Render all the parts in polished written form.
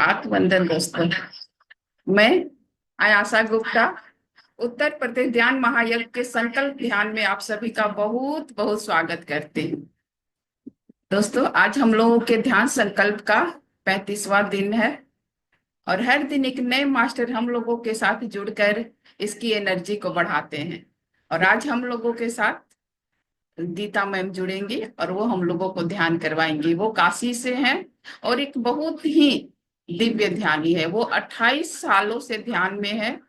आत्मवंदन दोस्तों। मैं आयाशा गुप्ता उत्तर प्रदेश ध्यान महायज्ञ के संकल्प ध्यान में आप सभी का बहुत बहुत स्वागत करती हूँ। दोस्तों, आज हम लोगों के ध्यान संकल्प का 35वां दिन है और हर दिन एक नए मास्टर हम लोगों के साथ जुड़कर इसकी एनर्जी को बढ़ाते हैं। और आज हम लोगों के साथ गीता मैम जुड़ेंगी और वो हम लोगों को ध्यान करवाएंगी। वो काशी से हैं और एक बहुत ही दिव्य ध्यानी है। वो 28 सालों से ध्यान में है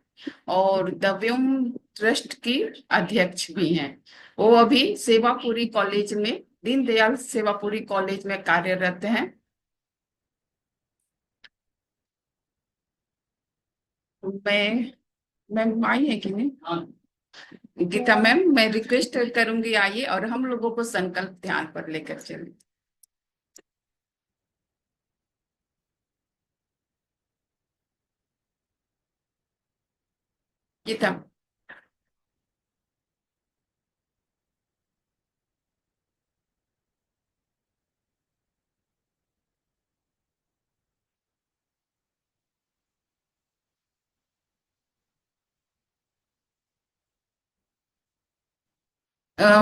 और दव्यम ट्रस्ट की अध्यक्ष भी हैं। वो अभी सेवापुरी कॉलेज में, दीनदयाल सेवापुरी कॉलेज में कार्यरत हैं। मैं मैम आई है कि नहीं? गीता मैम, मैं रिक्वेस्ट करूंगी आइए और हम लोगों को संकल्प ध्यान पर लेकर चलें। गीता।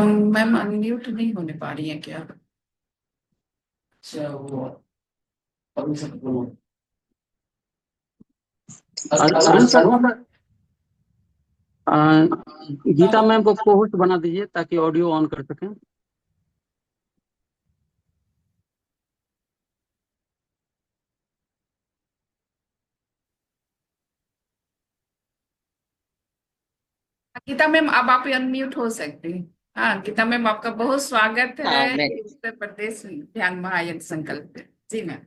मैम अनम्यूट नहीं होने पा रही है क्या? अच्छा, वो अभी सब अरुण सर, अ, गीता मैम को को होस्ट बना दीजिए ताकि ऑडियो ऑन कर सकें। गीता मैम, अब आप अनम्यूट हो सकती हैं। हाँ गीता मैम, आपका बहुत स्वागत है हाँ मैं उत्तर प्रदेश ध्यान महायज्ञ संकल्प में। जी मैम।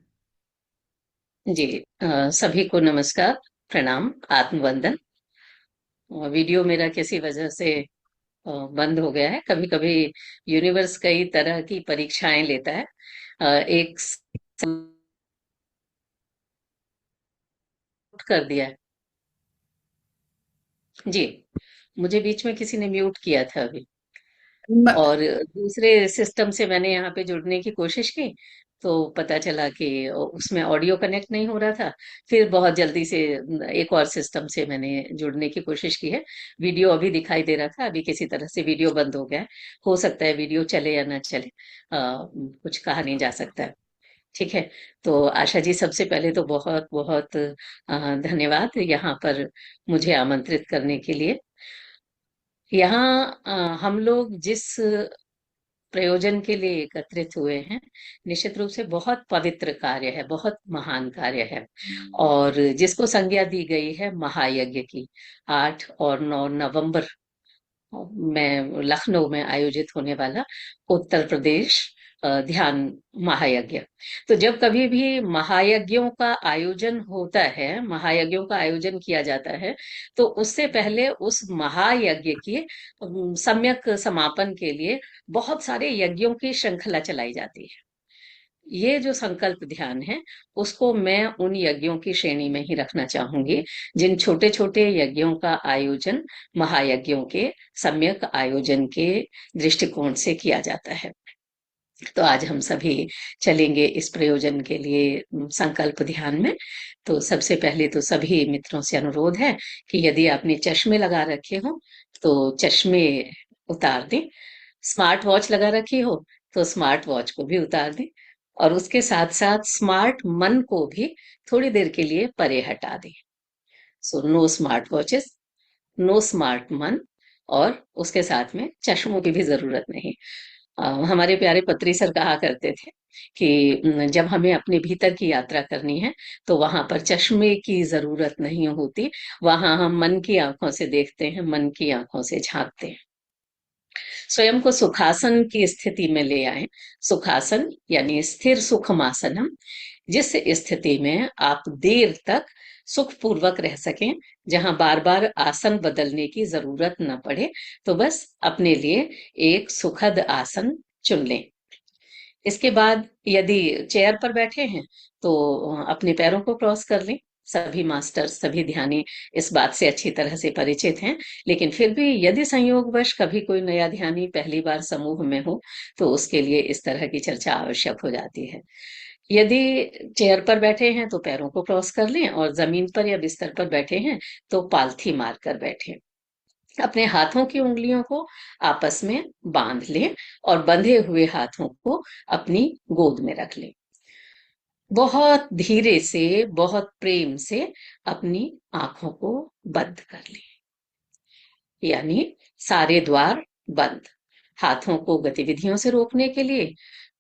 जी सभी को नमस्कार, प्रणाम, आत्मवंदन। वीडियो मेरा किसी वजह से बंद हो गया है। कभी कभी यूनिवर्स कई तरह की परीक्षाएं लेता है। एक कर दिया है। जी, मुझे बीच में किसी ने म्यूट किया था अभी। म- और दूसरे सिस्टम से मैंने यहाँ पे जुड़ने की कोशिश की तो पता चला कि उसमें ऑडियो कनेक्ट नहीं हो रहा था। फिर बहुत जल्दी से एक और सिस्टम से मैंने जुड़ने की कोशिश की है। वीडियो अभी दिखाई दे रहा था, अभी किसी तरह से वीडियो बंद हो गया है। हो सकता है वीडियो चले या ना चले, कुछ कहा नहीं जा सकता है। ठीक है। तो आशा जी, सबसे पहले तो बहुत बहुत धन्यवाद यहाँ पर मुझे आमंत्रित करने के लिए। यहाँ हम लोग जिस प्रयोजन के लिए एकत्रित हुए हैं, निश्चित रूप से बहुत पवित्र कार्य है, बहुत महान कार्य है। और जिसको संज्ञा दी गई है महायज्ञ की, 8 और 9 नवंबर में लखनऊ में आयोजित होने वाला उत्तर प्रदेश ध्यान महायज्ञ। तो जब कभी भी महायज्ञों का आयोजन होता है, महायज्ञों का आयोजन किया जाता है, तो उससे पहले उस महायज्ञ की सम्यक समापन के लिए बहुत सारे यज्ञों की श्रृंखला चलाई जाती है। ये जो संकल्प ध्यान है, उसको मैं उन यज्ञों की श्रेणी में ही रखना चाहूंगी जिन छोटे छोटे यज्ञों का आयोजन महायज्ञों के सम्यक आयोजन के दृष्टिकोण से किया जाता है। तो आज हम सभी चलेंगे इस प्रयोजन के लिए संकल्प ध्यान में। तो सबसे पहले तो सभी मित्रों से अनुरोध है कि यदि आपने चश्मे लगा रखे हो तो चश्मे उतार दें। स्मार्ट वॉच लगा रखी हो तो स्मार्ट वॉच को भी उतार दें। और उसके साथ साथ स्मार्ट मन को भी थोड़ी देर के लिए परे हटा दें। So no smart watches, no smart man. और उसके साथ में चश्मों की भी जरूरत नहीं। हमारे प्यारे पत्री सर कहा करते थे कि जब हमें अपने भीतर की यात्रा करनी है तो वहां पर चश्मे की जरूरत नहीं होती, वहां हम मन की आंखों से देखते हैं, मन की आंखों से झांकते हैं। स्वयं को सुखासन की स्थिति में ले आए। सुखासन यानी स्थिर सुखमासनम, जिस स्थिति में आप देर तक सुखपूर्वक रह सकें, जहां बार बार आसन बदलने की जरूरत न पड़े। तो बस अपने लिए एक सुखद आसन चुन लें। इसके बाद यदि चेयर पर बैठे हैं तो अपने पैरों को क्रॉस कर लें। सभी मास्टर, सभी ध्यानी इस बात से अच्छी तरह से परिचित हैं, लेकिन फिर भी यदि संयोगवश कभी कोई नया ध्यानी पहली बार समूह में हो तो उसके लिए इस तरह की चर्चा आवश्यक हो जाती है। यदि चेयर पर बैठे हैं तो पैरों को क्रॉस कर लें, और जमीन पर या बिस्तर पर बैठे हैं तो पालथी मार कर बैठें। अपने हाथों की उंगलियों को आपस में बांध लें और बंधे हुए हाथों को अपनी गोद में रख लें। बहुत धीरे से, बहुत प्रेम से अपनी आंखों को बंद कर लें, यानी सारे द्वार बंद। हाथों को गतिविधियों से रोकने के लिए,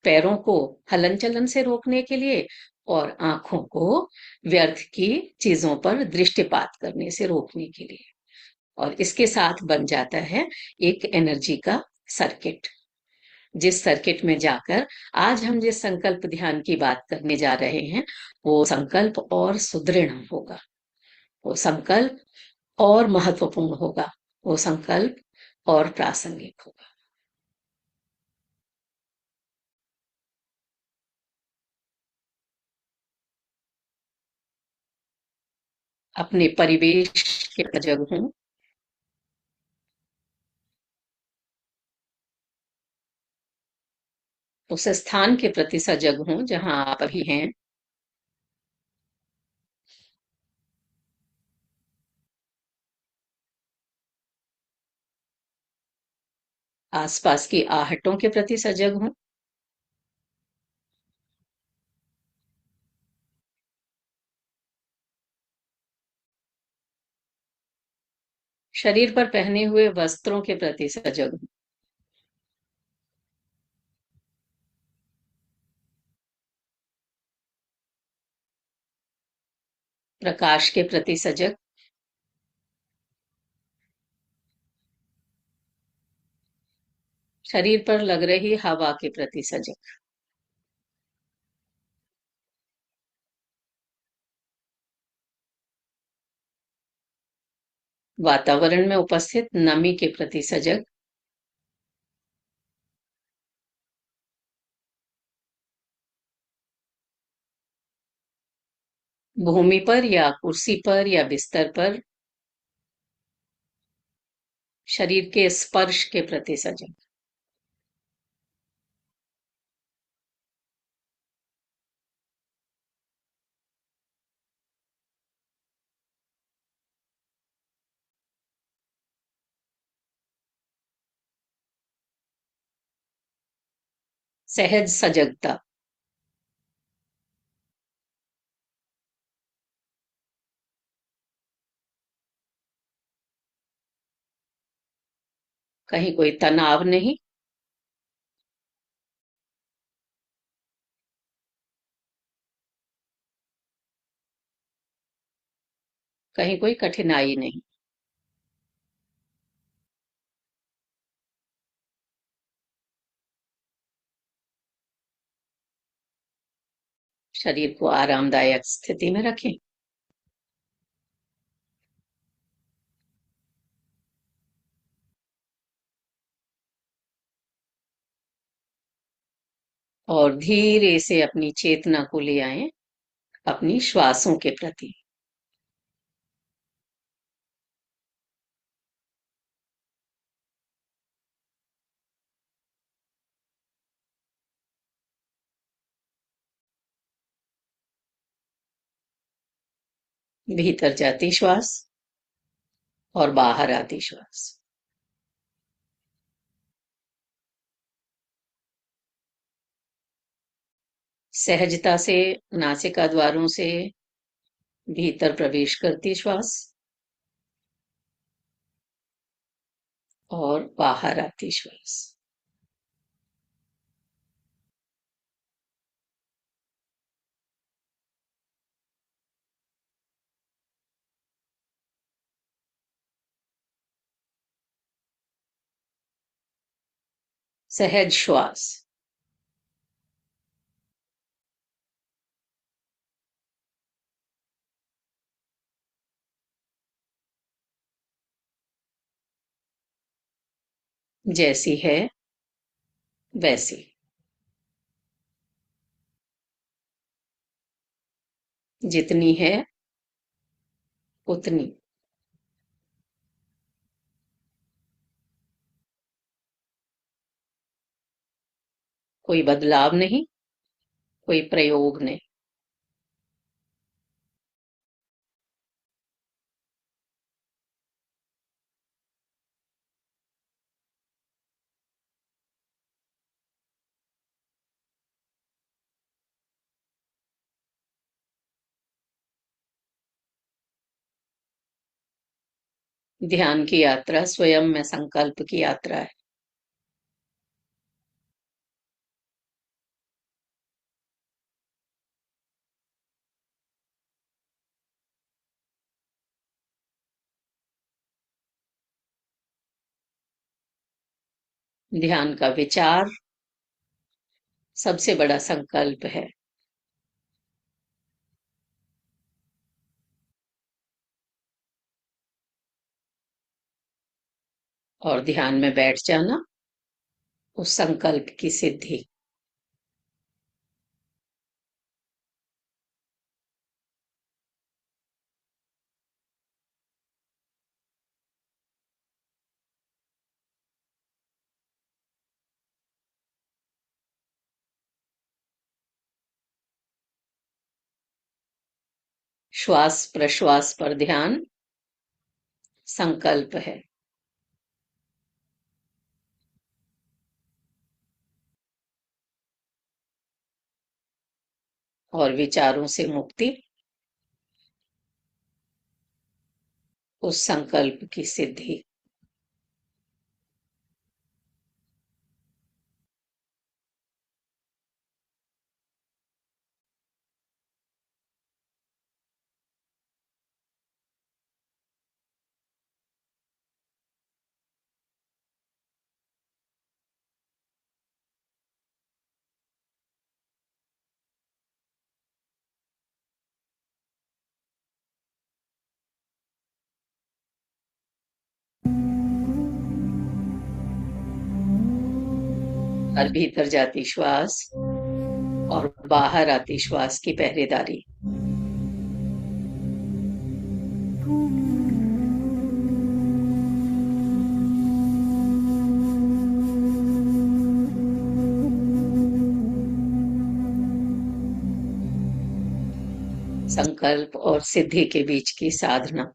पैरों को हलन चलन से रोकने के लिए, और आंखों को व्यर्थ की चीजों पर दृष्टिपात करने से रोकने के लिए। और इसके साथ बन जाता है एक एनर्जी का सर्किट, जिस सर्किट में जाकर आज हम जिस संकल्प ध्यान की बात करने जा रहे हैं, वो संकल्प और सुदृढ़ होगा, वो संकल्प और महत्वपूर्ण होगा, वो संकल्प और प्रासंगिक होगा। अपने परिवेश के सजग हूं, उस स्थान के प्रति सजग हूं जहां आप अभी हैं। आसपास की आहटों के प्रति सजग हूं। शरीर पर पहने हुए वस्त्रों के प्रति सजग हूं। प्रकाश के प्रति सजग। शरीर पर लग रही हवा के प्रति सजग। वातावरण में उपस्थित नमी के प्रति सजग। भूमि पर या कुर्सी पर या बिस्तर पर शरीर के स्पर्श के प्रति सजग। सहज सजगता। कहीं कोई तनाव नहीं, कहीं कोई कठिनाई नहीं। शरीर को आरामदायक स्थिति में रखें। और धीरे से अपनी चेतना को ले आए अपनी श्वासों के प्रति। भीतर जाती श्वास और बाहर आती श्वास। सहजता से नासिका द्वारों से भीतर प्रवेश करती श्वास और बाहर आती श्वास। सहज श्वास। जैसी है वैसी। जितनी है उतनी। कोई बदलाव नहीं, कोई प्रयोग ने। ध्यान की यात्रा स्वयं में संकल्प की यात्रा है। ध्यान का विचार सबसे बड़ा संकल्प है। और ध्यान में बैठ जाना उस संकल्प की सिद्धि। श्वास प्रश्वास पर ध्यान संकल्प है। और विचारों से मुक्ति उस संकल्प की सिद्धि। और भीतर जाती श्वास और बाहर आती श्वास की पहरेदारी। संकल्प और सिद्धि के बीच की साधना।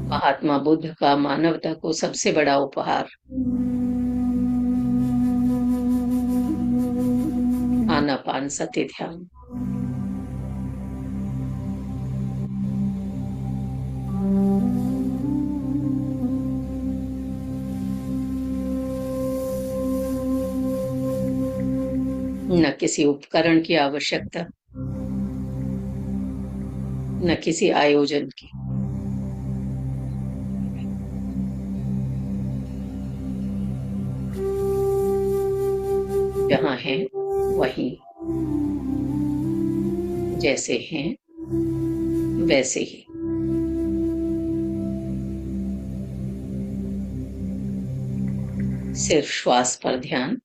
महात्मा बुद्ध का मानवता को सबसे बड़ा उपहार आनापानसति ध्यान। न किसी उपकरण की आवश्यकता, न किसी आयोजन की। जहाँ हैं वहीं, जैसे हैं वैसे ही। सिर्फ श्वास पर ध्यान।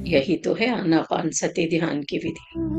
यही तो है आनापानसति ध्यान की विधि।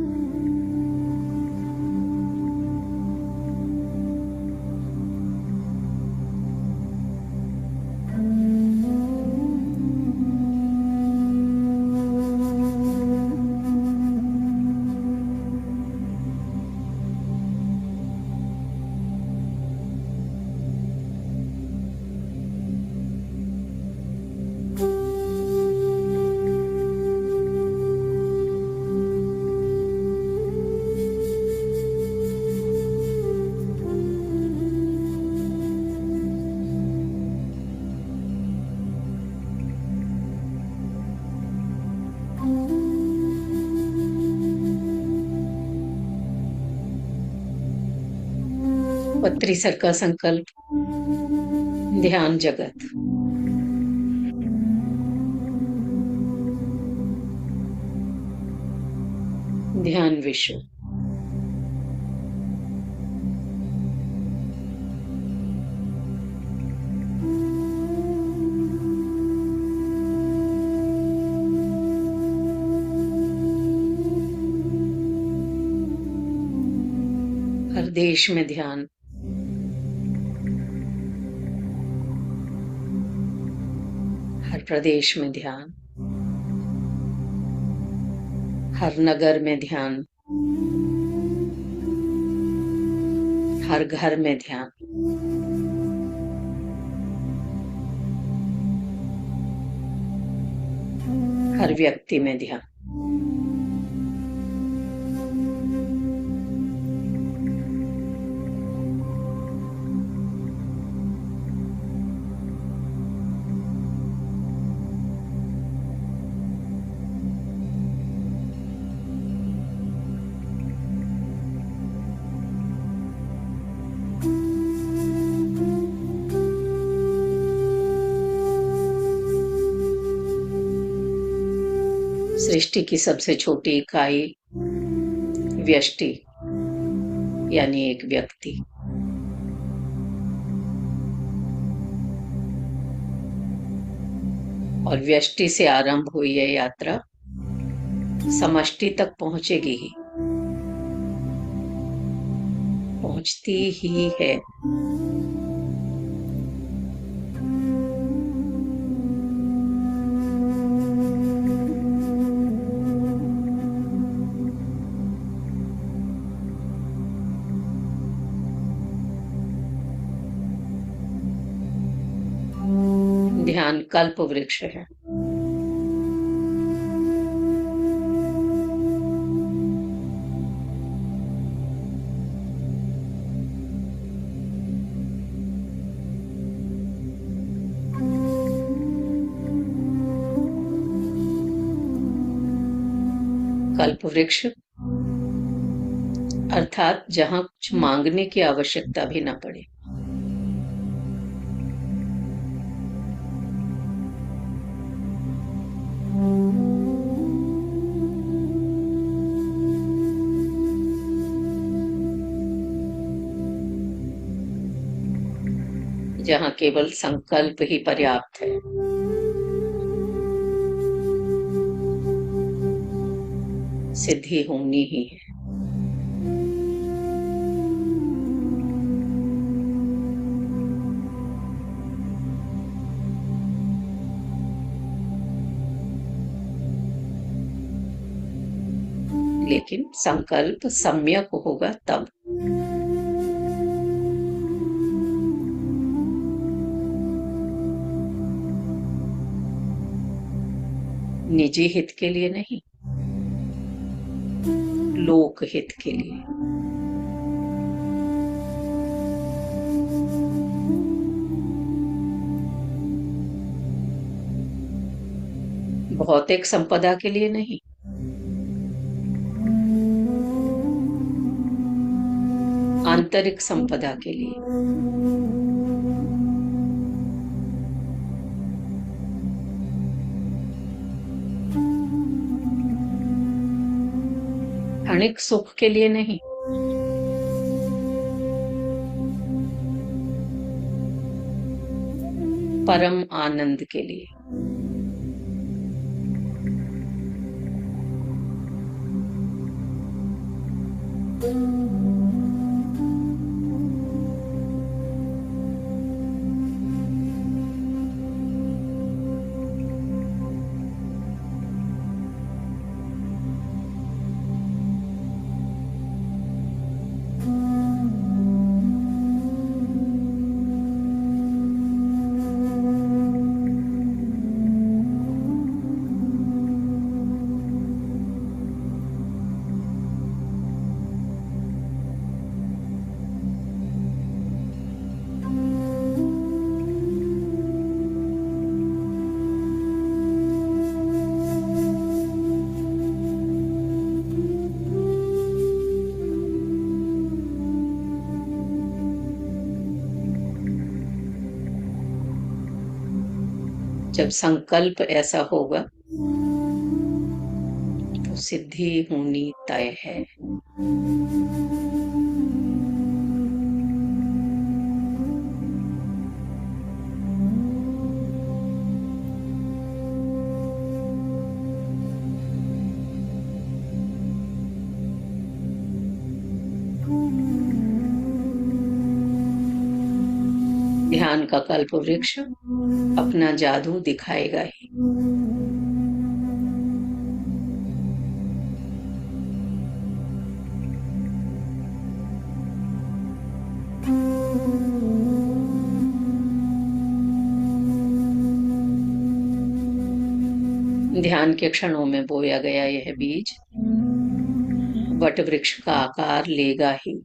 पत्रीसर का संकल्प, ध्यान जगत। ध्यान विश्व। हर देश में ध्यान, हर प्रदेश में ध्यान, हर नगर में ध्यान, हर घर में ध्यान। हर व्यक्ति में ध्यान। सृष्टि की सबसे छोटी इकाई व्यष्टि यानी एक व्यक्ति। और व्यष्टि से आरंभ हुई यह यात्रा समष्टि तक पहुंचेगी ही, पहुंचती ही है। ध्यान कल्प वृक्ष है। कल्प वृक्ष अर्थात जहां कुछ मांगने की आवश्यकता भी न पड़े। जहां केवल संकल्प ही पर्याप्त है। सिद्धि होनी ही है। लेकिन संकल्प सम्यक होगा तब। निजी हित के लिए नहीं, लोक हित के लिए। भौतिक संपदा के लिए नहीं, आंतरिक संपदा के लिए। क्षणिक सुख के लिए नहीं, परम आनंद के लिए। जब संकल्प ऐसा होगा तो सिद्धि होनी तय है। ध्यान का कल्प वृक्ष अपना जादू दिखाएगा ही। ध्यान के क्षणों में बोया गया यह बीज वट वृक्ष का आकार लेगा ही।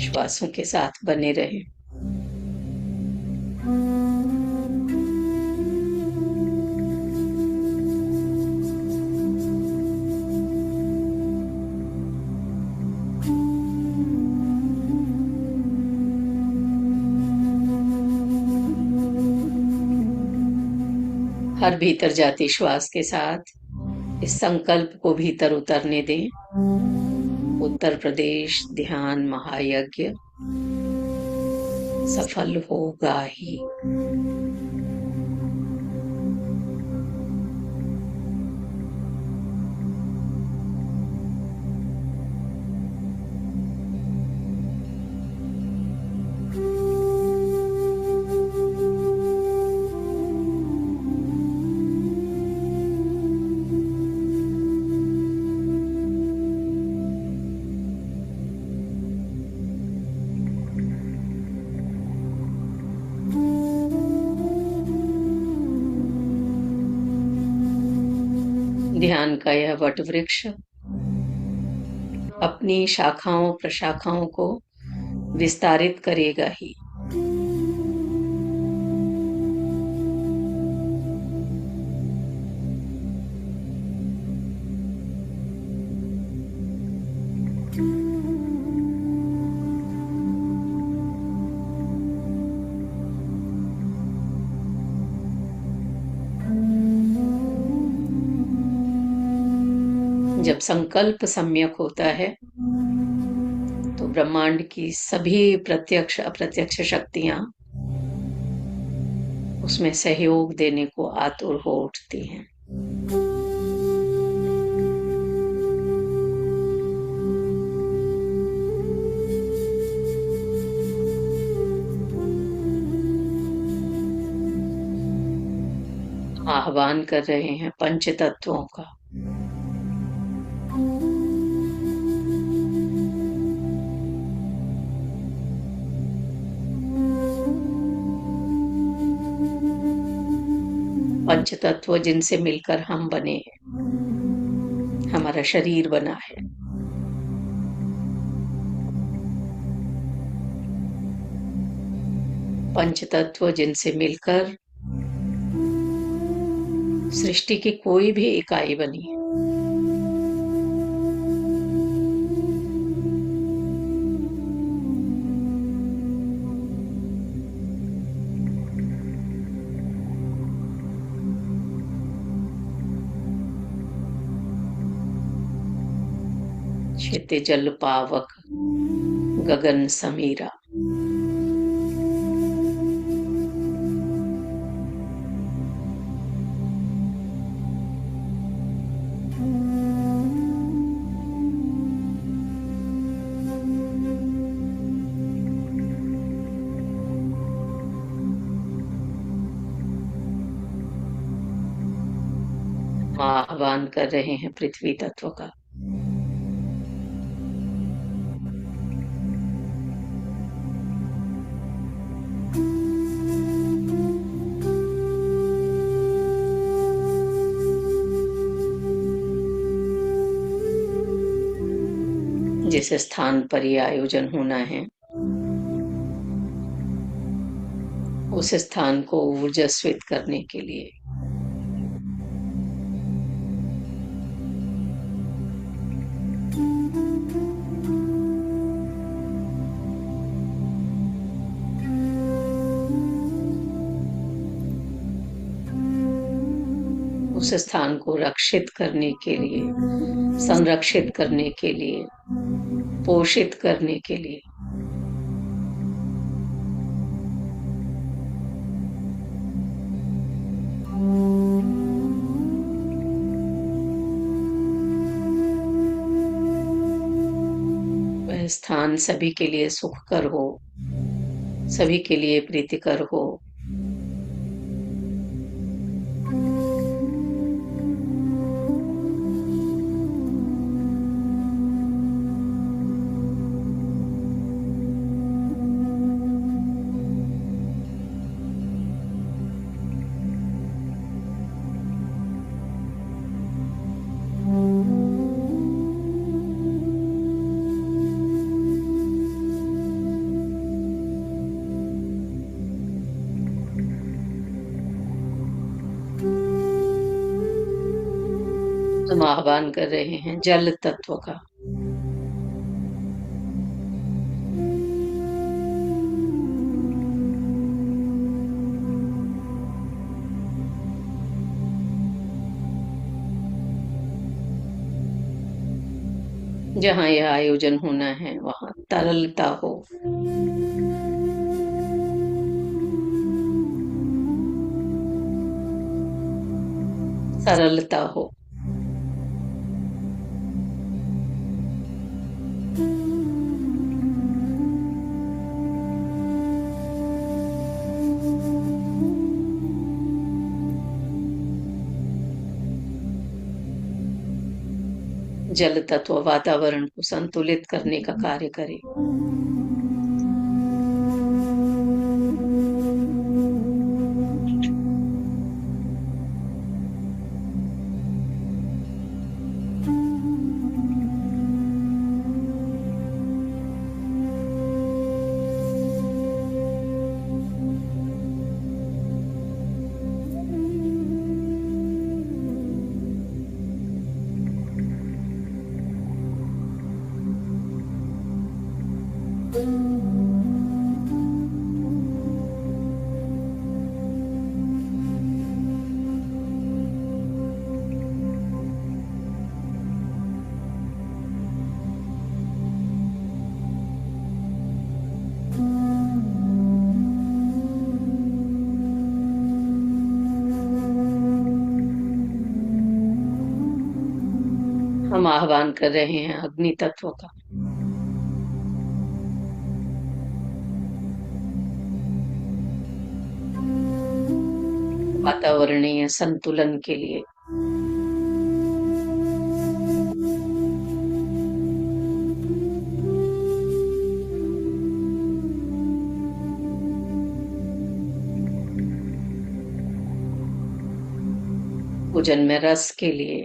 श्वासों के साथ बने रहें। हर भीतर जाती श्वास के साथ इस संकल्प को भीतर उतरने दें। उत्तर प्रदेश ध्यान महायज्ञ सफल होगा ही। ध्यान का यह वट वृक्ष अपनी शाखाओं प्रशाखाओं को विस्तारित करेगा ही। जब संकल्प सम्यक होता है तो ब्रह्मांड की सभी प्रत्यक्ष अप्रत्यक्ष शक्तियां उसमें सहयोग देने को आतुर हो उठती हैं। आह्वान कर रहे हैं पंच तत्वों का। पंच तत्व जिनसे मिलकर हम बने हैं, हमारा शरीर बना है। पंच तत्व जिनसे मिलकर सृष्टि की कोई भी इकाई बनी है। क्षितिज जल पावक गगन समीरा। आह्वान कर रहे हैं पृथ्वी तत्व का। जिस स्थान पर ये आयोजन होना है उस स्थान को ऊर्जास्वित करने के लिए उस स्थान को रक्षित करने के लिए, संरक्षित करने के लिए, पोषित करने के लिए वह स्थान सभी के लिए सुखकर हो, सभी के लिए प्रीतिकर हो। हम आह्वान कर रहे हैं जल तत्व का। जहाँ यह आयोजन होना है वहाँ तरलता हो, सरलता हो। जल तत्व वातावरण को संतुलित करने का कार्य करे। हम आह्वान कर रहे हैं अग्नि तत्व का। वातावरणीय संतुलन के लिए भोजन में रस के लिए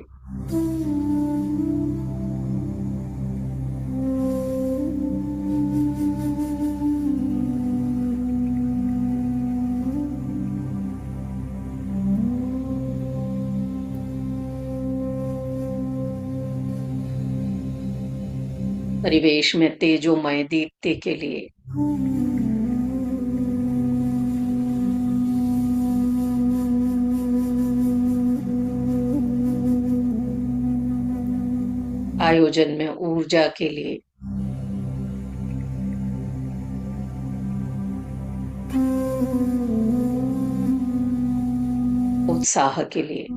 परिवेश में तेजोमय दीप्ति के लिए। आयोजन में ऊर्जा के लिए। उत्साह के लिए।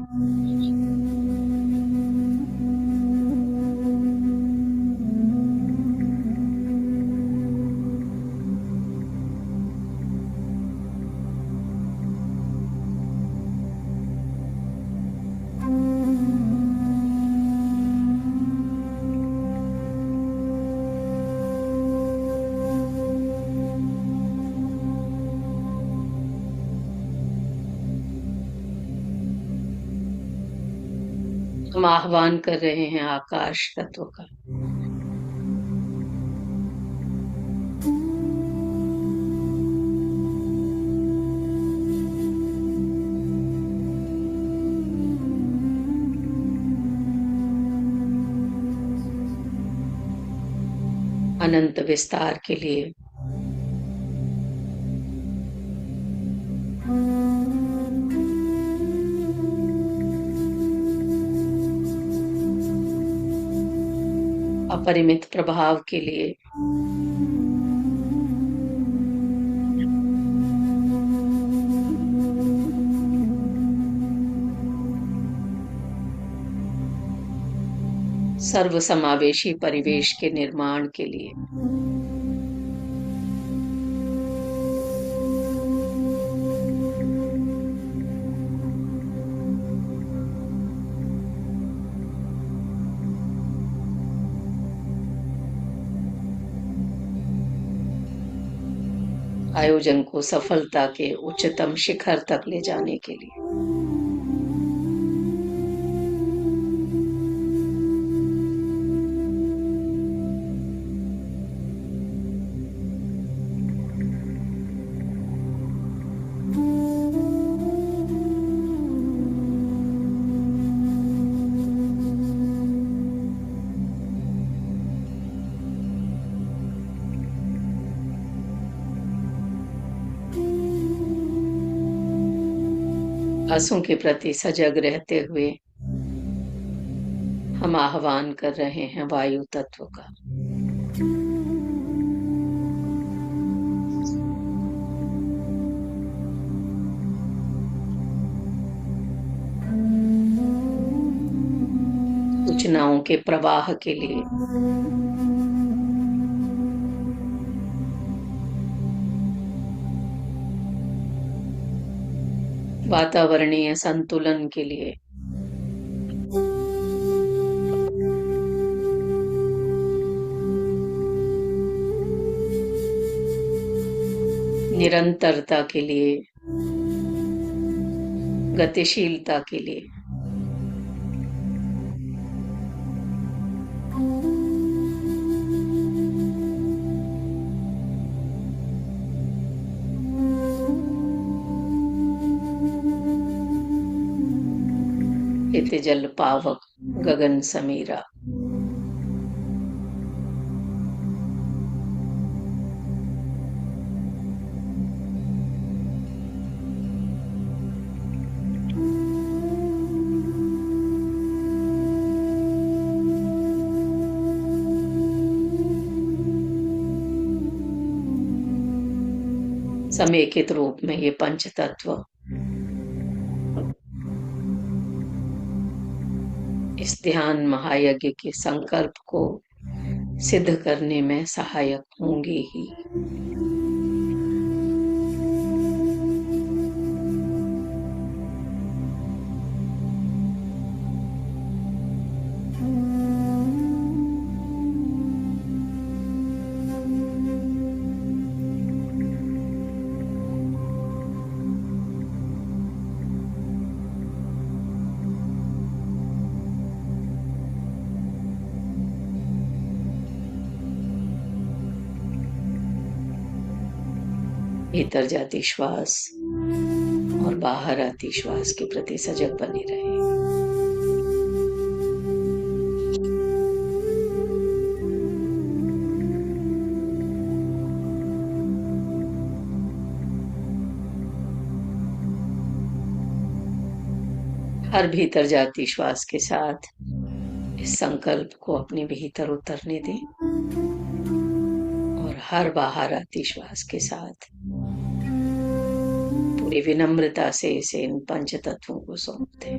हम आह्वान कर रहे हैं आकाश तत्व का। अनंत विस्तार के लिए। अपरिमित प्रभाव के लिए। सर्वसमावेशी परिवेश के निर्माण के लिए। आयोजन को सफलता के उच्चतम शिखर तक ले जाने के लिए। आंसू के प्रति सजग रहते हुए हम आह्वान कर रहे हैं वायु तत्व का। सूचनाओं के प्रवाह के लिए। वातावरणीय संतुलन के लिए। निरंतरता के लिए। गतिशीलता के लिए। हित जल पावक गगन समीरा। समेकित रूप में ये पंच तत्व इस ध्यान महायज्ञ के संकल्प को सिद्ध करने में सहायक होंगे ही। भीतर जाती श्वास और बाहर आती श्वास के प्रति सजग बने रहे। हर भीतर जाती श्वास के साथ इस संकल्प को अपने भीतर उतरने दें और हर बाहर आती श्वास के साथ पूरी विनम्रता से इसे इन पंच तत्वों को सौंप दें।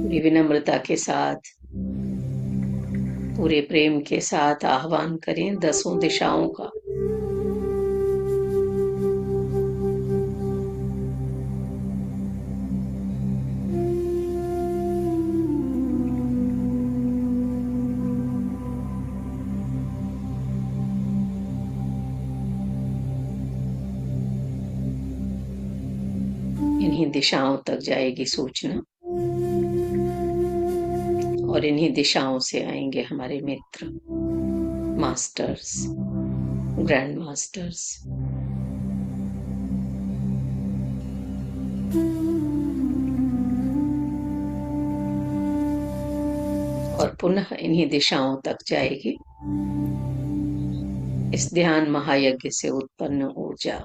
पूरी विनम्रता के साथ पूरे प्रेम के साथ आह्वान करें 10 दिशाओं का। इन्हीं दिशाओं तक जाएगी सूचना और इन्हीं दिशाओं से आएंगे हमारे मित्र, मास्टर्स, ग्रैंड मास्टर्स। और पुनः इन्हीं दिशाओं तक जाएगी इस ध्यान महायज्ञ से उत्पन्न ऊर्जा।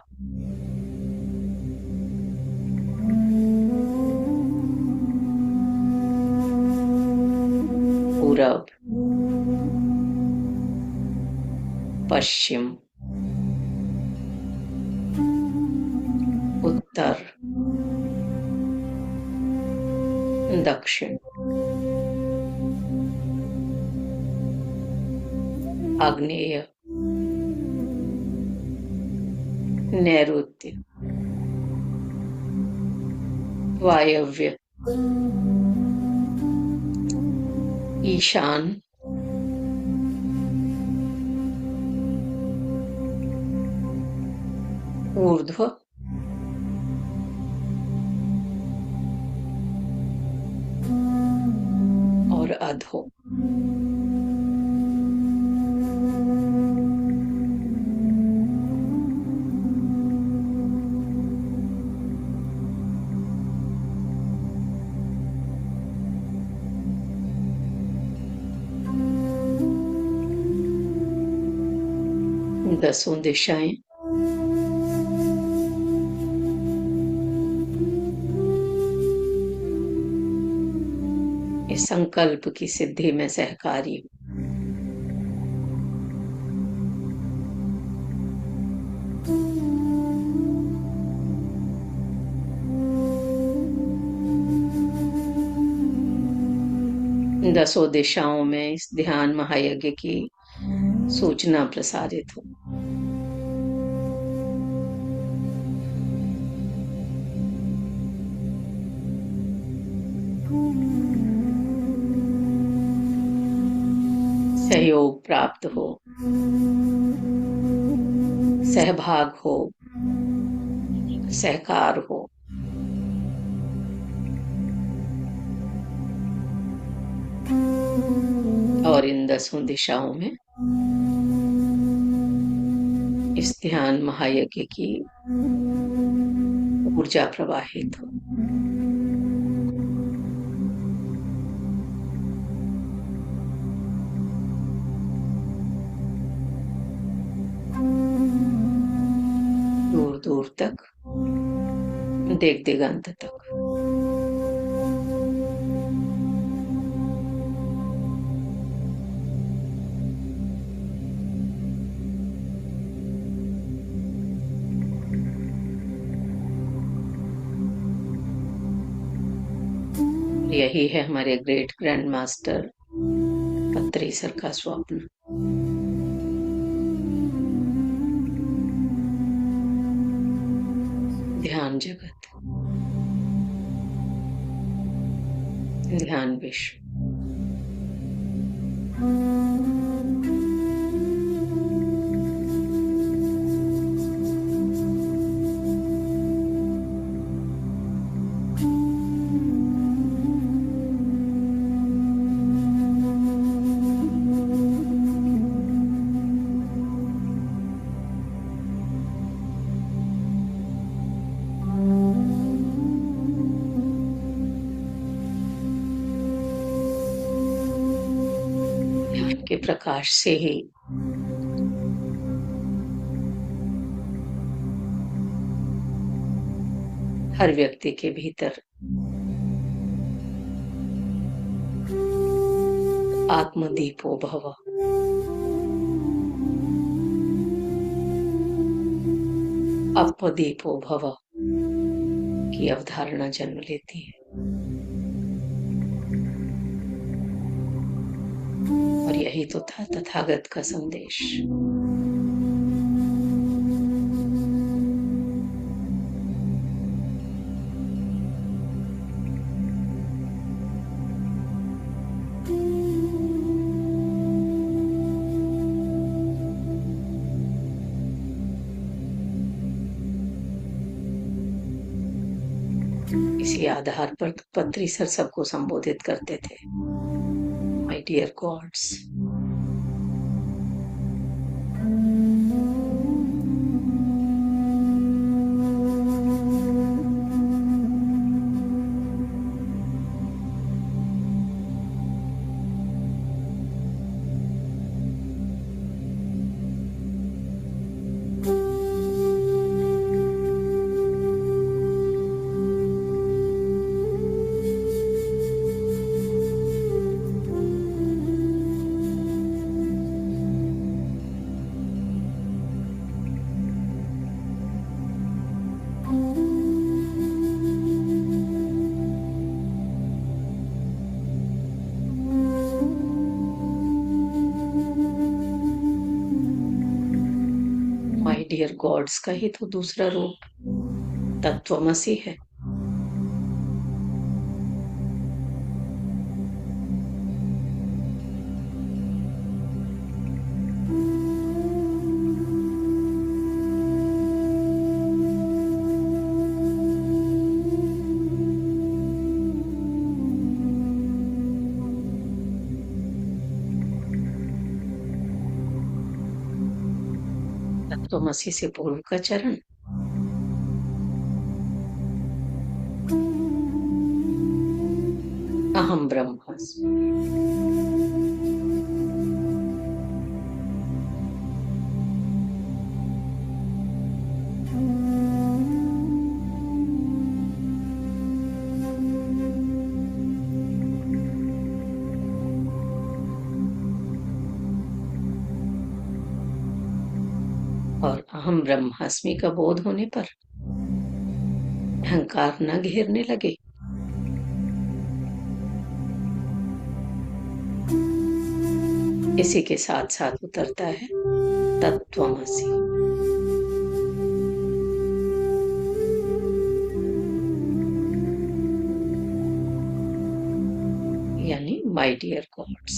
पूरब, पश्चिम, उत्तर, दक्षिण, आग्नेय, नैऋत्य, वायव्य, ईशान, ऊर्ध्व, और अधो। दसों दिशाएं इस संकल्प की सिद्धि में सहकारी हूं। दसों दिशाओं में इस ध्यान महायज्ञ की सूचना प्रसारित हो। सहयोग प्राप्त हो, सहभाग हो, सहकार हो। और इन दसों दिशाओं में इस ध्यान महायज्ञ की ऊर्जा प्रवाहित हो। दूर दूर तक, दिग दिगंत तक। यही है हमारे ग्रेट ग्रैंड मास्टर पत्री सर का स्वप्न। ध्यान जगत, ध्यान विश्व, ध्यान के प्रकाश से ही हर व्यक्ति के भीतर आत्मदीपो भव, अपदीपो भव की अवधारणा जन्म लेती है। और यही तो था तथागत का संदेश। इसी आधार पर पत्री सर सबको संबोधित करते थे, my dear gods. My dear gods का ही तो दूसरा रूप तत्वमसी है। तत्वमसी से पूर्व का चरण अहम ब्रह्मास्मि। और अहम ब्रह्मास्मि का बोध होने पर अहंकार न घेरने लगे। इसी के साथ साथ उतरता है तत्वमसी। यानी माय डियर गॉड्स।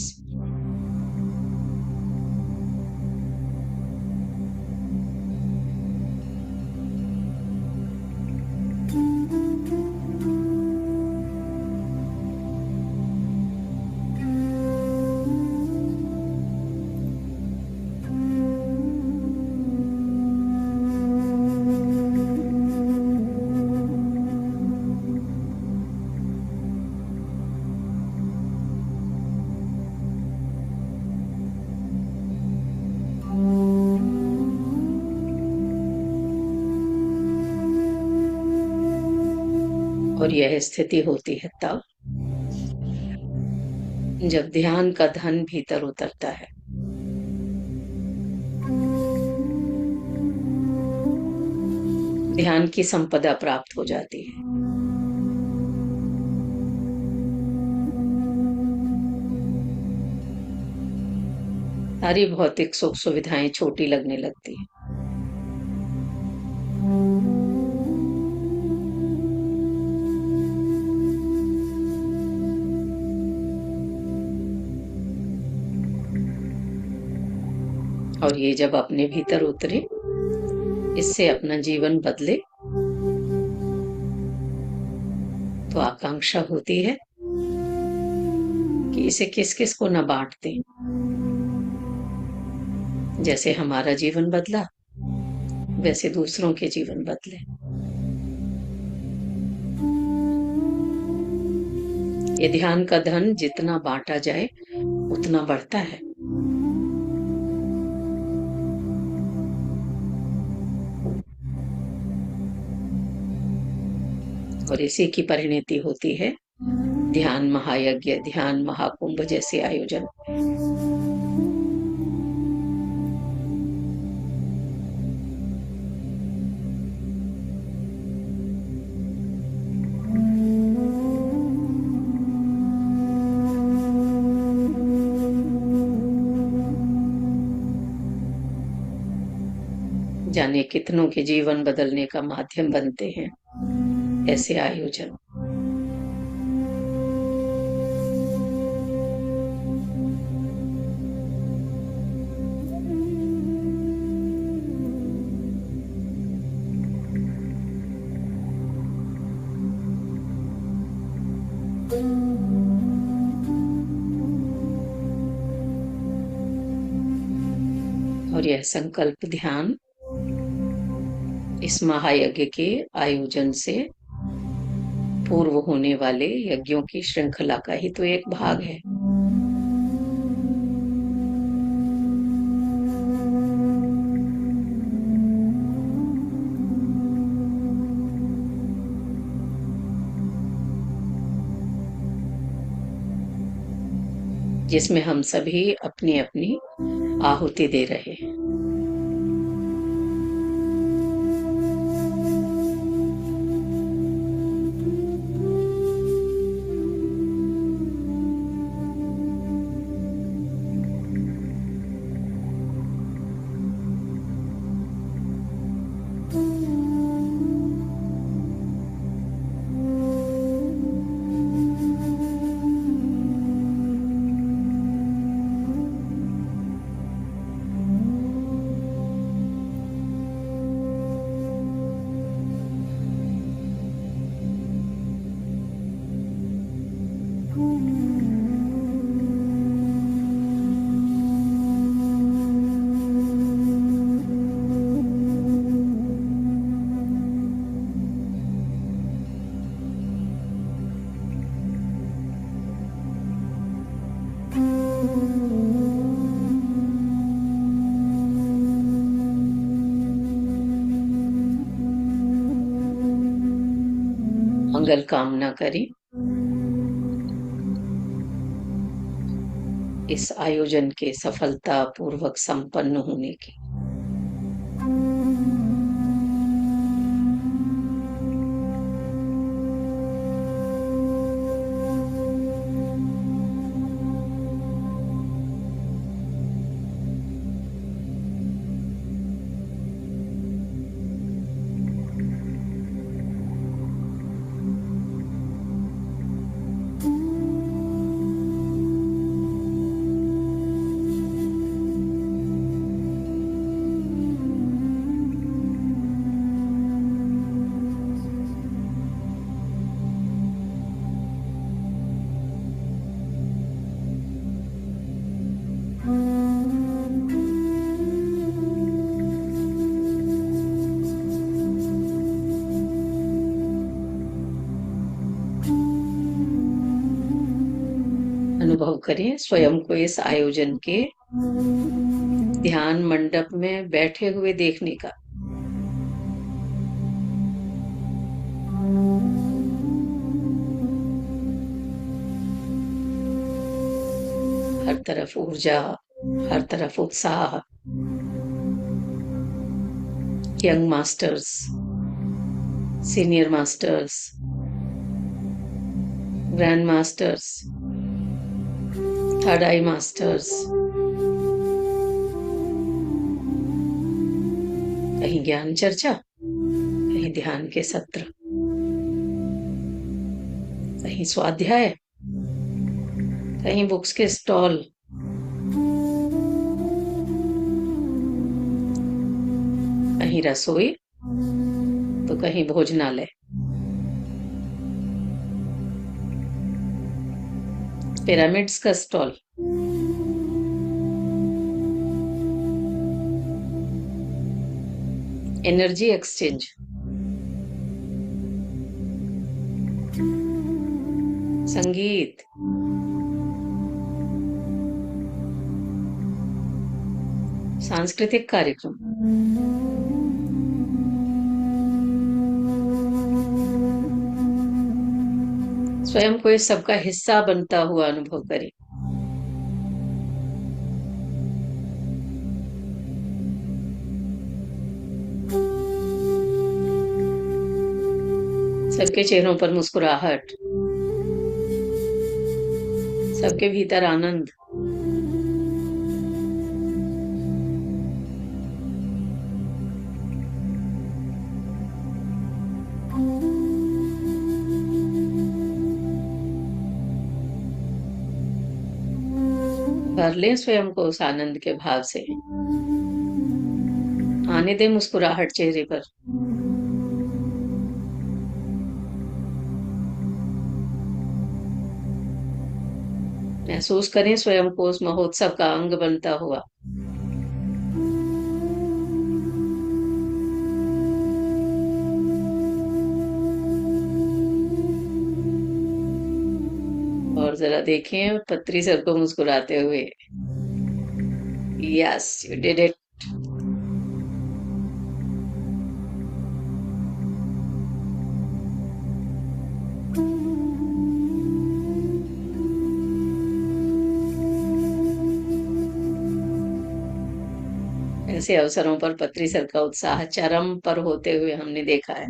और यह स्थिति होती है तब जब ध्यान का धन भीतर उतरता है। ध्यान की संपदा प्राप्त हो जाती है। सारी भौतिक सुख सुविधाएं छोटी लगने लगती है। और ये जब अपने भीतर उतरे, इससे अपना जीवन बदले, तो आकांक्षा होती है कि इसे किस किस को न बांट दें। जैसे हमारा जीवन बदला, वैसे दूसरों के जीवन बदले। ये ध्यान का धन जितना बांटा जाए उतना बढ़ता है। और इसी की परिणति होती है ध्यान महायज्ञ, ध्यान महाकुंभ जैसे आयोजन। जाने कितनों के जीवन बदलने का माध्यम बनते हैं ऐसे आयोजन। और यह संकल्प ध्यान इस महायज्ञ के आयोजन से पूर्व होने वाले यज्ञों की श्रृंखला का ही तो एक भाग है। जिसमें हम सभी अपनी अपनी आहुति दे रहे हैं। मंगल कामना करें इस आयोजन के सफलता पूर्वक संपन्न होने की। अनुभव करें स्वयं को इस आयोजन के ध्यान मंडप में बैठे हुए देखने का। हर तरफ ऊर्जा, हर तरफ उत्साह। Young masters, senior masters, grand masters, third eye masters, कहीं ज्ञान चर्चा, कहीं ध्यान के सत्र, कहीं स्वाध्याय, कहीं बुक्स के स्टॉल। कहीं रसोई तो कहीं भोजनालय। पिरामिड्स का स्टॉल। Energy exchange. संगीत। सांस्कृतिक कार्यक्रम। स्वयं को इस सबका हिस्सा बनता हुआ अनुभव करें। सबके चेहरों पर मुस्कुराहट, सबके भीतर आनंद। भर लें स्वयं को उस आनंद के भाव से। आने दें मुस्कुराहट चेहरे पर। महसूस करें स्वयं को उस महोत्सव का अंग बनता हुआ। और जरा देखें पत्री सर को मुस्कुराते हुए। Yes, you did it. ऐसे अवसरों पर पत्री सर का उत्साह चरम पर होते हुए हमने देखा है।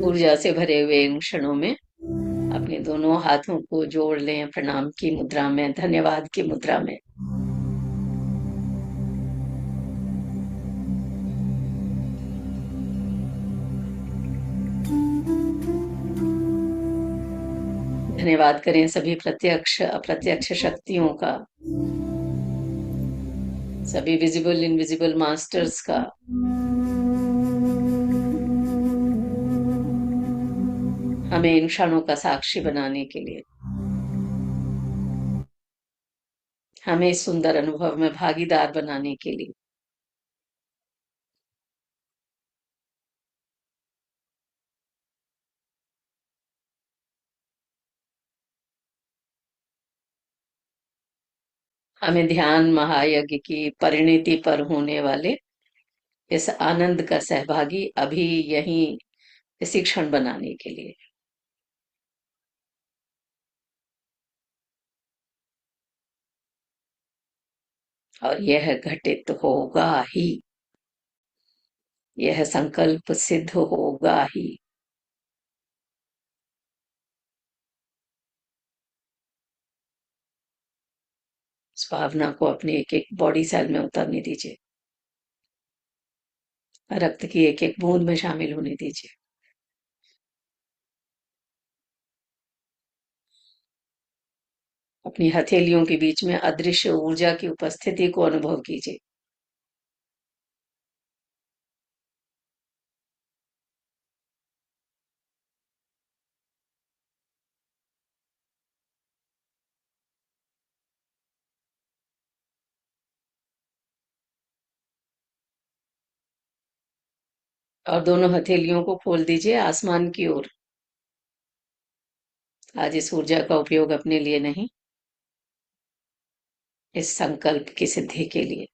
ऊर्जा से भरे हुए इन क्षणों में अपने दोनों हाथों को जोड़ लें प्रणाम की मुद्रा में, धन्यवाद की मुद्रा में। धन्यवाद करें सभी प्रत्यक्ष अप्रत्यक्ष शक्तियों का, सभी विजिबल इनविजिबल मास्टर्स का। हमें इन क्षणों का साक्षी बनाने के लिए, हमें इस सुंदर अनुभव में भागीदार बनाने के लिए। हमें ध्यान महायज्ञ की परिणति पर होने वाले इस आनंद का सहभागी अभी यहीं इसी क्षण बनाने के लिए। और यह घटित होगा ही, यह संकल्प सिद्ध होगा ही। इस भावना को अपने एक एक बॉडी सेल में उतरने दीजिए, रक्त की एक एक बूंद में शामिल होने दीजिए। अपनी हथेलियों के बीच में अदृश्य ऊर्जा की उपस्थिति को अनुभव कीजिए। और दोनों हथेलियों को खोल दीजिए आसमान की ओर। आज इस ऊर्जा का उपयोग अपने लिए नहीं, इस संकल्प की सिद्धि के लिए।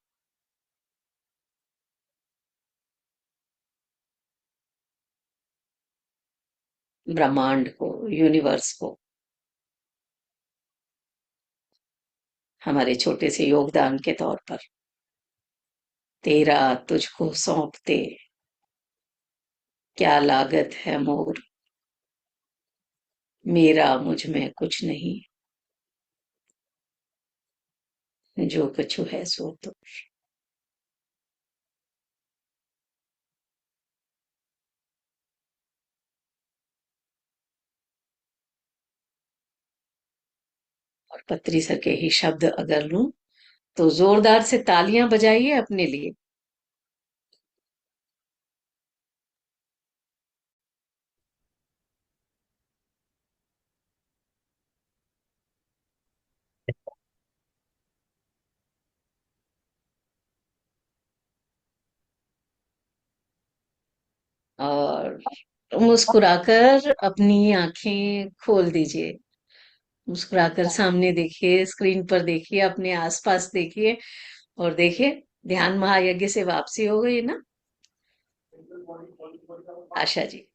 ब्रह्मांड को, यूनिवर्स को हमारे छोटे से योगदान के तौर पर तेरा तुझको सौंपते क्या लागत है मोर, मेरा मुझ में कुछ नहीं, जो कछु है सो तो। और पत्री सर के ही शब्द अगर लूं तो जोरदार से तालियां बजाइए अपने लिए। और मुस्कुराकर अपनी आंखें खोल दीजिए, मुस्कुराकर सामने देखिए, स्क्रीन पर देखिए, अपने आसपास देखिए और देखिए ध्यान महायज्ञ से वापसी हो गई ना आशा जी।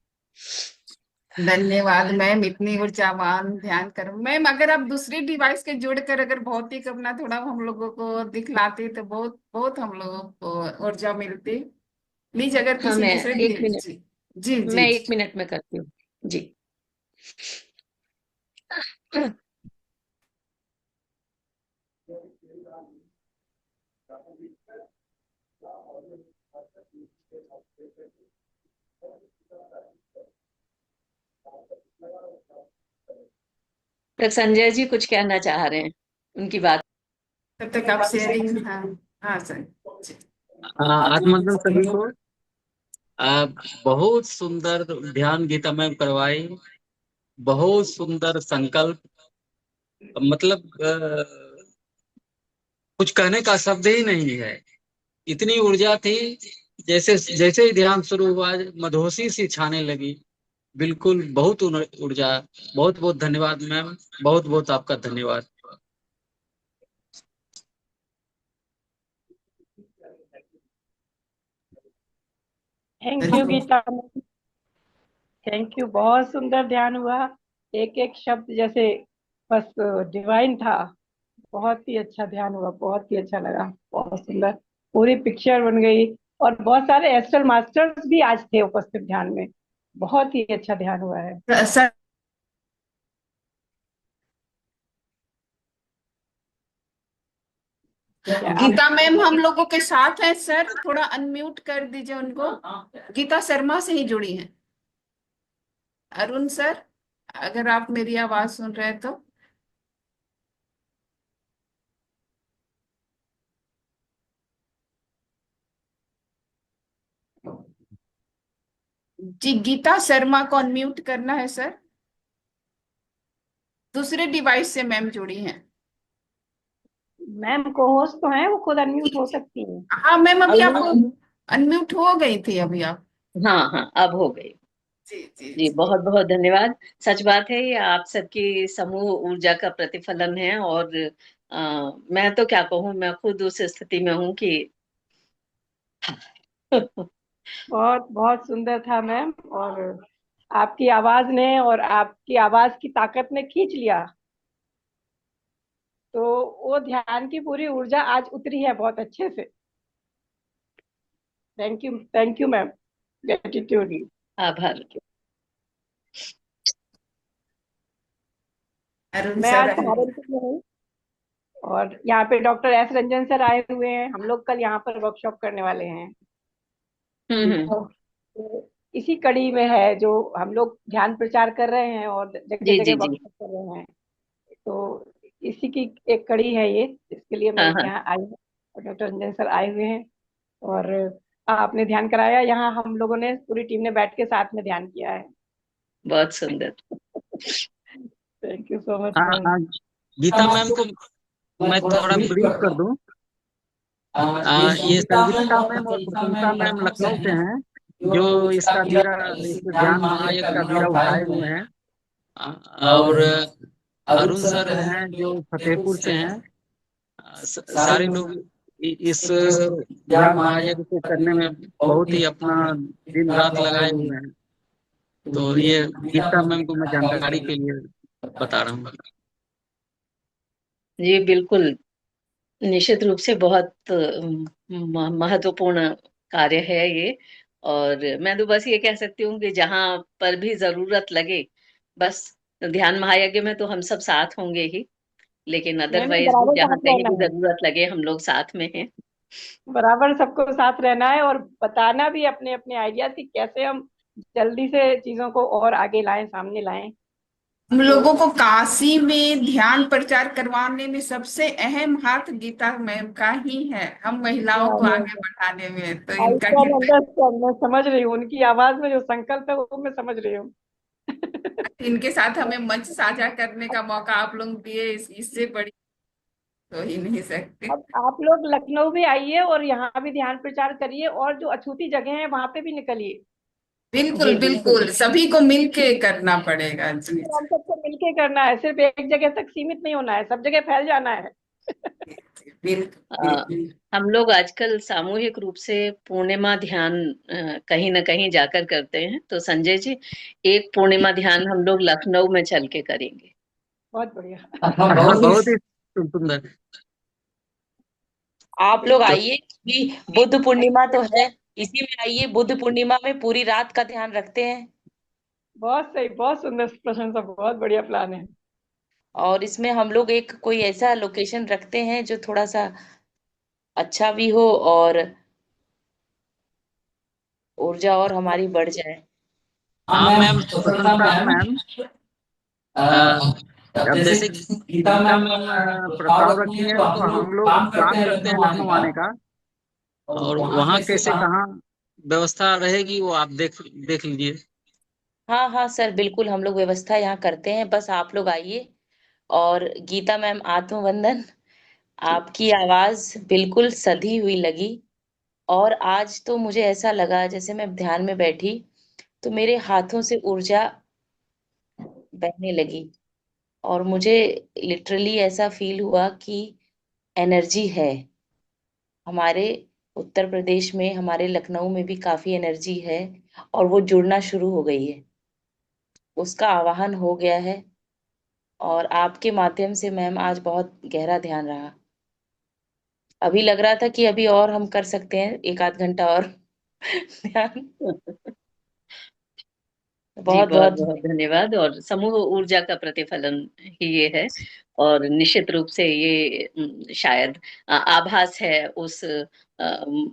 धन्यवाद मैम, इतनी ऊर्जावान ध्यान कर। मैम अगर आप दूसरी डिवाइस के जोड़कर अगर भौतिक अपना थोड़ा हम लोगों को दिखलाते तो बहुत बहुत हम लोगों को ऊर्जा मिलती। प्लीज अगर हाँ, किसी मैं दूसरे एक मिनट जी जी मैं जी एक मिनट में करती हूँ जी। डॉक्टर संजय जी कुछ कहना चाह रहे हैं, उनकी बात। तब तक आप शेयरिंग। हाँ हाँ सर जी। आत्मनंदन सभी को। आप बहुत सुंदर ध्यान गीता में करवाई, बहुत सुंदर संकल्प। मतलब कुछ कहने का शब्द ही नहीं है, इतनी ऊर्जा थी। जैसे जैसे ही ध्यान शुरू हुआ मधोसी सी छाने लगी। बिल्कुल बहुत ऊर्जा। बहुत बहुत धन्यवाद मैम, बहुत बहुत आपका धन्यवाद। Thank you Gita ma'am, thank you. बहुत सुंदर ध्यान हुआ, एक एक शब्द जैसे बस डिवाइन था। बहुत ही अच्छा ध्यान हुआ, बहुत ही अच्छा लगा, बहुत सुंदर पूरी पिक्चर बन गई। और बहुत सारे एस्ट्रल मास्टर्स भी आज थे उपस्थित ध्यान में। बहुत ही अच्छा ध्यान हुआ है। सर क्या आप गीता मैम हम लोगों के साथ हैं सर, थोड़ा अनम्यूट कर दीजिए उनको। गीता शर्मा से ही जुड़ी हैं। अरुण सर अगर आप मेरी आवाज सुन रहे हैं तो। जी गीता शर्मा को अनम्यूट करना है सर। दूसरे डिवाइस से मैम जुड़ी हैं। मैम को होस्ट तो हैं, वो खुद अनम्यूट हो सकती हैं। हाँ मैम अभी अभी आपको अनम्यूट हो गई थी अभी आप। हाँ हाँ अब हो गई। जी जी जी जी। बहुत बहुत धन्यवाद। सच बात है, ये आप सबकी समूह ऊर्जा का प्रतिफलन है। और मैं तो क्या कहूँ, मैं खुद उस स्थिति में हूँ कि बहुत बहुत सुंदर था मैम। और आपकी आवाज ने और आपकी आवाज की ताकत ने खींच लिया। तो वो ध्यान की पूरी ऊर्जा आज उतरी है बहुत अच्छे से। Thank you ma'am, gratitude. आभार। अरुण मैं सर आज सहारनपुर में हूँ और यहाँ पे डॉक्टर एस रंजन सर आए हुए हैं। हम लोग कल यहाँ पर वर्कशॉप करने वाले हैं। हम्म। तो इसी कड़ी में है जो हम लोग ध्यान प्रचार कर रहे हैं और जगह जी जगह जी जी। वर्कशॉप कर रहे हैं। तो इसी की एक कड़ी है ये, इसके लिए मैं हाँ हाँ। यहाँ आई हूँ और डॉक्टर रंजन सर आए हुए हैं। और आपने ध्यान कराया, यहाँ हम लोगों ने पूरी टीम ने बैठ के साथ में ध्यान किया है। बहुत सुंदर। थैंक यू सो मच हाँ मैम। हाँ, गीता मैम को मैं थोड़ा ब्रीफ कर दूं। ये संगीता मैम और प्रशंसा मैम लखनऊ से हैं, जो इसका बीड़ा, इस ध्यान महायज्ञ का बीड़ा उठाए हुए हैं। और अरुण सर हैं जो फतेहपुर से हैं। सारे लोग इस ध्यान महायज्ञ को करने में बहुत ही अपना दिन रात लगाए हुए हैं। तो ये गीता मैम को मैं जानकारी के लिए बता रहा हूँ। जी बिल्कुल, निश्चित रूप से बहुत महत्वपूर्ण कार्य है ये। और मैं तो बस ये कह सकती हूँ कि जहां पर भी जरूरत लगे, बस ध्यान महायज्ञ में तो हम सब साथ होंगे ही, लेकिन नहीं नहीं, अदरवाइज भी बराबर जहाँ साथ कहीं रहना भी है। जरूरत लगे हम लोग साथ में हैं। बराबर सबको साथ रहना है और बताना भी अपने अपने आइडिया कि कैसे हम जल्दी से चीजों को और आगे लाएं, सामने लाएं। हम तो लोगों को काशी में ध्यान प्रचार करवाने में सबसे अहम हाथ गीता मैम का ही है, हम महिलाओं को आगे बढ़ाने में, तो आई इनका कैन कृपया। अंडरस्टैंड, मैं समझ रही हूँ उनकी आवाज में जो संकल्प है वो मैं समझ रही हूँ। इनके साथ हमें मंच साझा करने का मौका आप लोग दिए, इससे बड़ी तो ही नहीं सकते। अब आप लोग लखनऊ भी आइए और यहाँ भी ध्यान प्रचार करिए, और जो अछूती जगह है वहां पे भी निकलिए। बिल्कुल जी बिल्कुल। बिल्कुल, सभी को मिलके करना पड़ेगा जी। और हम सबको मिलके करना है, सिर्फ एक जगह तक सीमित नहीं होना है, सब जगह फैल जाना है। बिल्कुल अ, बिल्कुल। हम लोग आजकल सामूहिक रूप से पूर्णिमा ध्यान कहीं ना कहीं जाकर करते हैं, तो संजय जी, एक पूर्णिमा ध्यान हम लोग लखनऊ में चल के करेंगे। बहुत बढ़िया। हाँ, बहुत ही सुंदर। आप लोग तो आइए भी। बुद्ध पूर्णिमा तो है, इसी में आइए। बुद्ध पूर्णिमा में पूरी रात का ध्यान रखते हैं, बहुत सही, बहुत सुंदर प्रशंसा, बहुत बढ़िया प्लान है। और इसमें हम लोग एक कोई ऐसा लोकेशन रखते हैं जो थोड़ा सा अच्छा भी हो और ऊर्जा और हमारी बढ़ जाए। हाँ मैम, प्रशंसा मैम। अ, अब जैसे गीता मैम प्रस्ताव रखी है, तो हम लोग प्लान करते हैं लखनऊ आने का। और वहाँ कैसे कहाँ व्यवस्था रहेगी वो आप देख देख लीजिए। हाँ हाँ सर, बिल्कुल हम लोग व्यवस्था यहाँ करते हैं, बस आप लोग आइए। और गीता मैम, आत्मवंदन। आपकी आवाज बिल्कुल सधी हुई लगी। और आज तो मुझे ऐसा लगा जैसे मैं ध्यान में बैठी तो मेरे हाथों से ऊर्जा बहने लगी, और मुझे लिटरली ऐसा फील हुआ कि एनर्जी है हमारे उत्तर प्रदेश में, हमारे लखनऊ में भी काफी एनर्जी है, और वो जुड़ना शुरू हो गई है, उसका आवाहन हो गया है। और आपके माध्यम से मैम आज बहुत गहरा ध्यान रहा। अभी लग रहा था कि अभी और हम कर सकते हैं एक आध घंटा और ध्यान। जी बहुत बहुत बहुत बहुत धन्यवाद। और समूह ऊर्जा का प्रतिफलन ही ये है। और निश्चित रूप से ये शायद आभास है उस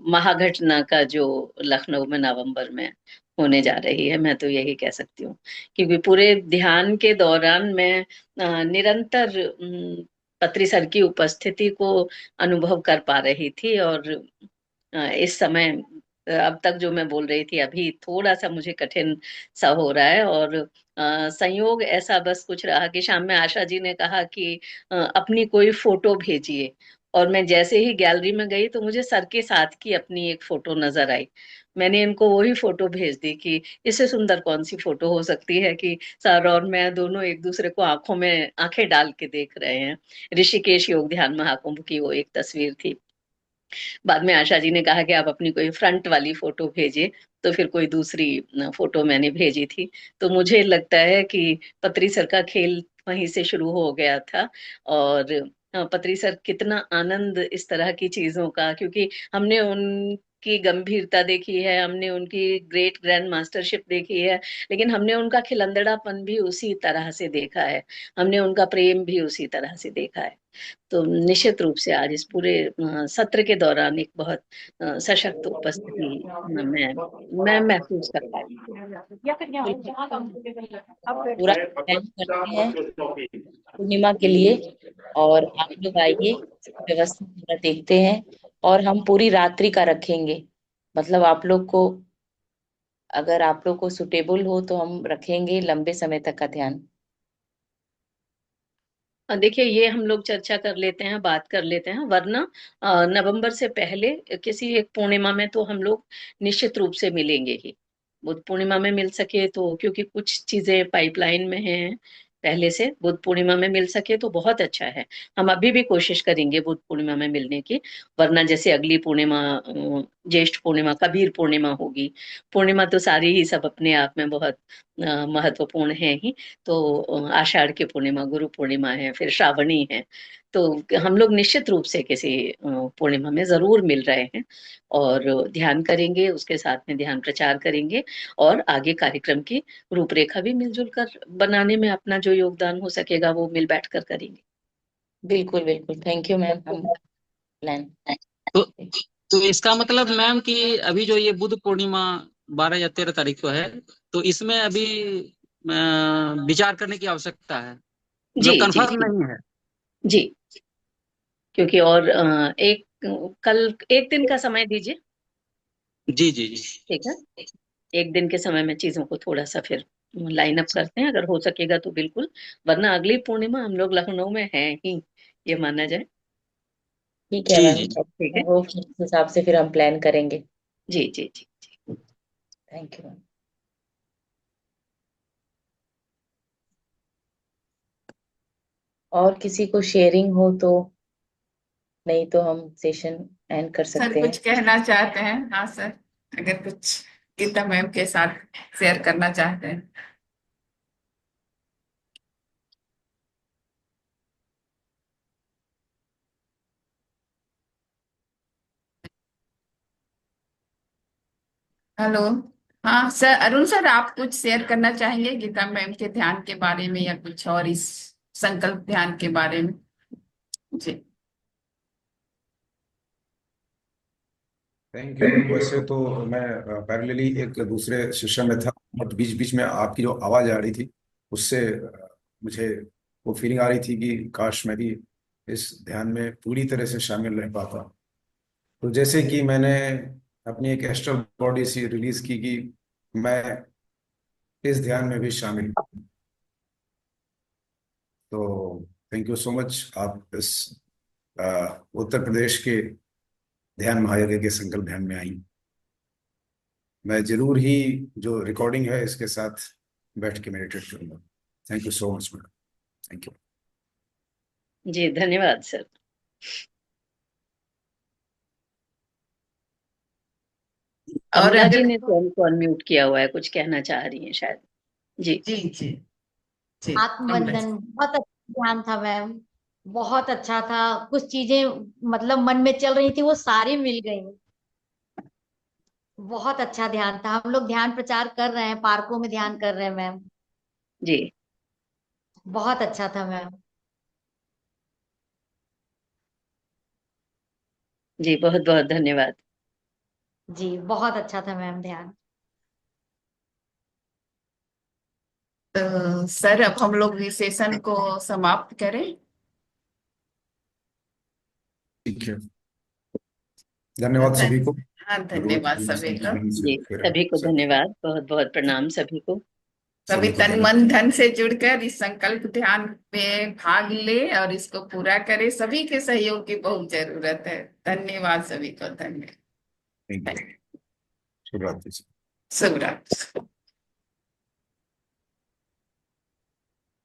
महाघटना का जो लखनऊ में नवंबर में होने जा रही है, मैं तो यही कह सकती हूँ। क्योंकि पूरे ध्यान के दौरान मैं निरंतर पत्री सर की उपस्थिति को अनुभव कर पा रही थी। और इस समय अब तक जो मैं बोल रही थी, अभी थोड़ा सा मुझे कठिन सा हो रहा है। और संयोग ऐसा बस कुछ रहा कि शाम में आशा जी ने कहा कि अपनी कोई फोटो भेजिए। और मैं जैसे ही गैलरी में गई तो मुझे सर के साथ की अपनी एक फोटो नजर आई। मैंने इनको वही फोटो भेज दी कि इससे सुंदर कौन सी फोटो हो सकती है कि सर और मैं दोनों एक दूसरे को आंखों में आंखें डाल के देख रहे हैं। ऋषिकेश योग ध्यान महाकुंभ की वो एक तस्वीर थी। बाद में आशा जी ने कहा कि आप अपनी कोई फ्रंट वाली फोटो भेजिए, तो फिर कोई दूसरी फोटो मैंने भेजी थी। तो मुझे लगता है कि पत्री सर का खेल वहीं से शुरू हो गया था। और पत्री सर कितना आनंद इस तरह की चीजों का, क्योंकि हमने उनकी गंभीरता देखी है, हमने उनकी ग्रेट ग्रैंड मास्टरशिप देखी है, लेकिन हमने उनका खिलंदड़ापन भी उसी तरह से देखा है, हमने उनका प्रेम भी उसी तरह से देखा है। तो निश्चित रूप से आज इस पूरे सत्र के दौरान एक बहुत सशक्त उपस्थिति मैं महसूस कर पाई। अब पूरा प्लान करते हैं पूर्णिमा के लिए, और आप लोग आइए, व्यवस्था पूरा देखते हैं। और हम पूरी रात्रि का रखेंगे, मतलब आप लोग को, अगर आप लोग को सुटेबल हो तो हम रखेंगे लंबे समय तक का ध्यान। देखिए, ये हम लोग चर्चा कर लेते हैं, बात कर लेते हैं, वरना नवंबर से पहले किसी एक पूर्णिमा में तो हम लोग निश्चित रूप से मिलेंगे ही। बुद्ध पूर्णिमा में मिल सके तो, क्योंकि कुछ चीजें पाइपलाइन में हैं पहले से, बुद्ध पूर्णिमा में मिल सके तो बहुत अच्छा है। हम अभी भी कोशिश करेंगे बुद्ध पूर्णिमा में मिलने की। वरना जैसे अगली पूर्णिमा ज्येष्ठ पूर्णिमा, कबीर पूर्णिमा होगी। पूर्णिमा तो सारी ही सब अपने आप में बहुत महत्वपूर्ण है ही। तो आषाढ़ की पूर्णिमा, गुरु पूर्णिमा है, फिर श्रावणी है। तो हम लोग निश्चित रूप से किसी पूर्णिमा में जरूर मिल रहे हैं और ध्यान करेंगे, उसके साथ में ध्यान प्रचार करेंगे और आगे कार्यक्रम की रूपरेखा भी मिलजुल कर बनाने में अपना जो योगदान हो सकेगा वो मिल बैठ कर करेंगे। बिल्कुल बिल्कुल, थैंक यू मैम। हम प्लान। तो तो इसका मतलब मैम कि अभी जो ये बुद्ध पूर्णिमा 12 या 13 तारीख को है, तो इसमें अभी विचार करने की आवश्यकता है, जी मतलब जी कंफर्म जी नहीं है। जी, क्योंकि और एक कल एक दिन का समय दीजिए। जी जी जी। ठीक है, एक दिन के समय में चीजों को थोड़ा सा फिर लाइन अप करते हैं, अगर हो सकेगा तो बिल्कुल, वरना अगली पूर्णिमा हम लोग लखनऊ में हैं ही, ये माना जाए। ठीक है जी मैम, जी जी। ठीक है, वो उस हिसाब से फिर हम प्लान करेंगे। जी जी जी। Thank you ma'am. और किसी को शेयरिंग हो तो, नहीं तो हम सेशन एंड कर सर सकते कुछ हैं। कहना चाहते हैं? हाँ सर, अगर कुछ गीता मैम के साथ शेयर करना चाहते हैं। हेलो। हाँ सर, अरुण सर, आप कुछ शेयर करना चाहेंगे गीता मैम के ध्यान के बारे में या कुछ और इस संकल्प ध्यान के बारे में? जी। Thank you. वैसे तो मैं पैरेलली एक दूसरे सेशन में था, बट बीच बीच में आपकी जो आवाज़ आ रही थी उससे मुझे वो फीलिंग आ रही थी कि काश मैं भी इस ध्यान में पूरी तरह से शामिल रह पाता। तो जैसे कि मैंने अपनी एक एस्ट्रल बॉडी सी रिलीज की कि मैं इस ध्यान में भी शामिल हूं। तो थैंक यू सो मच, आप इस उत्तर प्रदेश के ध्यान महायज्ञ के संकल्प ध्यान में आई। मैं जरूर ही जो रिकॉर्डिंग है इसके साथ बैठ के मेडिटेट करूंगा। Thank you so much madam. Thank you. जी धन्यवाद सर। और अमला जी अगर ने फोन को अनम्यूट किया हुआ है, कुछ कहना चाह रही हैं शायद। जी जी जी जी, अमला जी। आत्मबंधन बहुत अच्छा ध्यान था मैम, बहुत अच्छा था। कुछ चीजें मतलब मन में चल रही थी वो सारी मिल गई। बहुत अच्छा ध्यान था। हम लोग ध्यान प्रचार कर रहे हैं, पार्कों में ध्यान कर रहे हैं मैम। जी बहुत अच्छा था मैम। जी, बहुत बहुत धन्यवाद। जी बहुत अच्छा था मैम ध्यान। तो सर अब हम लोग इस सेशन को समाप्त करें। ठीक है, धन्यवाद सभी को। हाँ, जरूर धन्यवाद सभी का। जी फिर सभी को सभी धन्यवाद, बहुत बहुत प्रणाम सभी को। सभी को तन धन्यवाद। मन धन से जुड़कर इस संकल्प ध्यान में भाग ले और इसको पूरा करे। सभी के सहयोग की बहुत जरूरत है। धन्यवाद सभी को, धन्यवाद। Thank you. शुभ रात्रि। शुभ रात्रि।